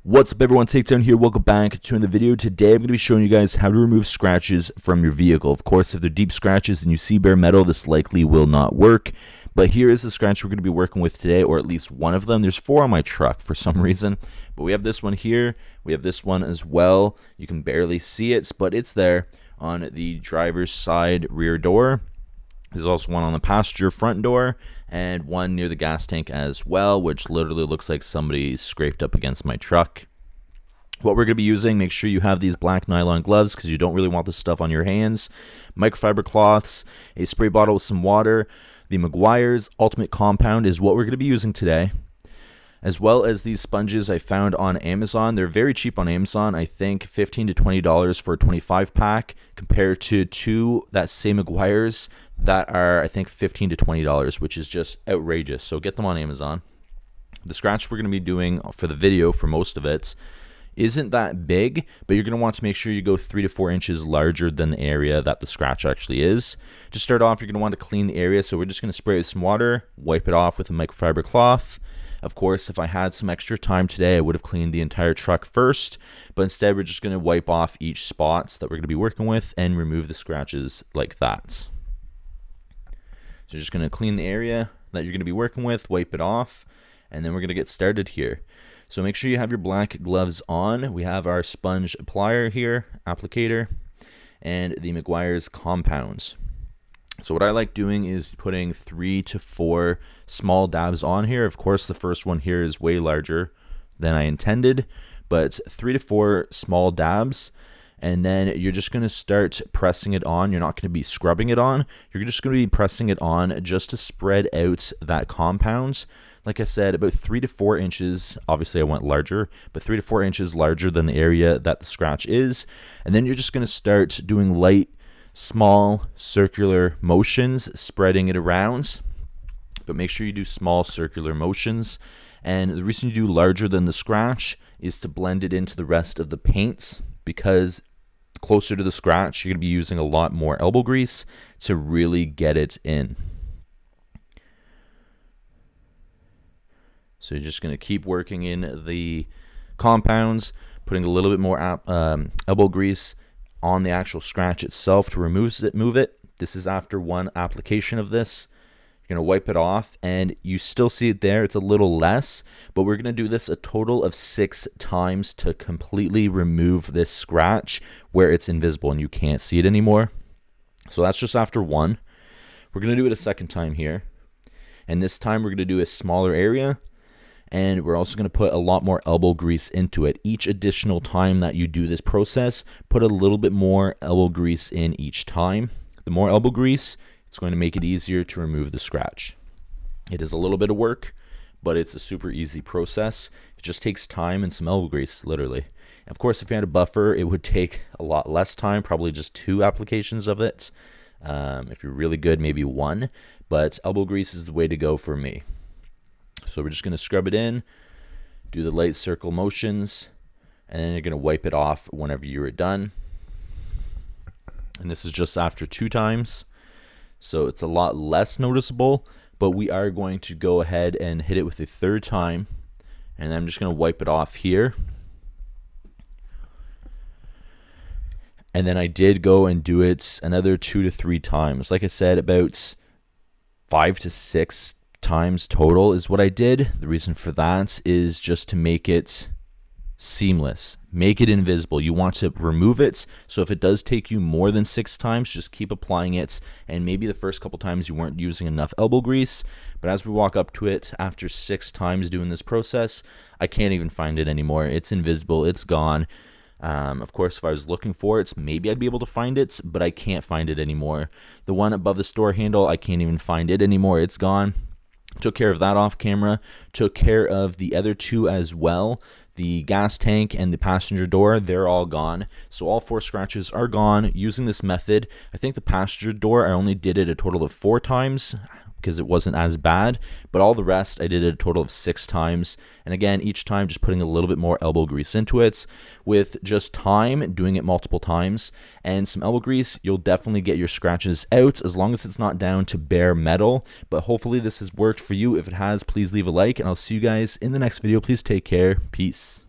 What's up everyone, Takedown here, welcome back to another video. Today I'm going to be showing you guys how to remove scratches from your vehicle. Of course, if they're deep scratches and you see bare metal, this likely will not work. But here is the scratch we're going to be working with today, or at least one of them. There's 4 on my truck for some reason. But we have this one here, we have this one as well. You can barely see it, but it's there on the driver's side rear door. There's also one on the passenger front door and one near the gas tank as well, which literally looks like somebody scraped up against my truck. What we're going to be using, make sure you have these black nylon gloves because you don't really want this stuff on your hands, microfiber cloths, a spray bottle with some water. The Meguiar's Ultimate Compound is what we're going to be using today, as well as these sponges I found on Amazon. They're very cheap on Amazon. I think $15 to $20 for a 25 pack compared to that same Meguiar's that are I think $15 to $20, which is just outrageous. So get them on Amazon. The scratch we're going to be doing for the video, for most of it, isn't that big, but you're going to want to make sure you go 3 to 4 inches larger than the area that the scratch actually is. To start off, you're going to want to clean the area, so we're just going to spray it with some water, wipe it off with a microfiber cloth. Of course, if I had some extra time today, I would have cleaned the entire truck first, but instead we're just going to wipe off each spots that we're going to be working with and remove the scratches like that. So you're just going to clean the area that you're going to be working with, wipe it off, and then we're going to get started here. So make sure you have your black gloves on. We have our sponge applier here, applicator, and the Meguiar's compounds. So what I like doing is putting 3 to 4 small dabs on here. Of course, the first one here is way larger than I intended, but 3 to 4 small dabs. And then you're just going to start pressing it on. You're not going to be scrubbing it on. You're just going to be pressing it on just to spread out that compound. Like I said, about 3 to 4 inches. Obviously, I went larger, but 3 to 4 inches larger than the area that the scratch is. And then you're just going to start doing light, small, circular motions, spreading it around. But make sure you do small, circular motions. And the reason you do larger than the scratch is to blend it into the rest of the paints, because closer to the scratch, you're going to be using a lot more elbow grease to really get it in. So you're just going to keep working in the compounds, putting a little bit more elbow grease on the actual scratch itself to move it. This is after one application of this. You're going to wipe it off, and you still see it there. It's a little less, but we're going to do this a total of 6 times to completely remove this scratch where it's invisible and you can't see it anymore. So that's just after one. We're going to do it a second time here, and this time we're going to do a smaller area, and we're also going to put a lot more elbow grease into it. Each additional time that you do this process, put a little bit more elbow grease in each time. The more elbow grease, it's going to make it easier to remove the scratch. It is a little bit of work, but it's a super easy process. It just takes time and some elbow grease, literally. Of course, if you had a buffer, it would take a lot less time, probably just 2 applications of it. If you're really good, maybe 1, but elbow grease is the way to go for me. So we're just going to scrub it in, do the light circle motions, and then you're going to wipe it off whenever you're done. And this is just after 2 times. So it's a lot less noticeable, but we are going to go ahead and hit it with a 3rd time. And I'm just going to wipe it off here. And then I did go and do it another 2 to 3 times. Like I said, about 5 to 6 times total is what I did. The reason for that is just to make it seamless, make it invisible. You want to remove it, so if it does take you more than 6 times, just keep applying it. And maybe the first couple times you weren't using enough elbow grease, but as we walk up to it after 6 times doing this process, I can't even find it anymore. It's invisible, it's gone. Of course, if I was looking for it, maybe I'd be able to find it, but I can't find it anymore. The one above the store handle, I can't even find it anymore. It's gone. Took care of that off camera, took care of the other 2 as well. The gas tank and the passenger door, they're all gone. So all 4 scratches are gone using this method. I think the passenger door, I only did it a total of 4 times because it wasn't as bad, but all the rest I did it a total of 6 times. And again, each time just putting a little bit more elbow grease into it. With just time, doing it multiple times, and some elbow grease, you'll definitely get your scratches out as long as it's not down to bare metal. But hopefully this has worked for you. If it has, please leave a like, and I'll see you guys in the next video. Please take care. Peace.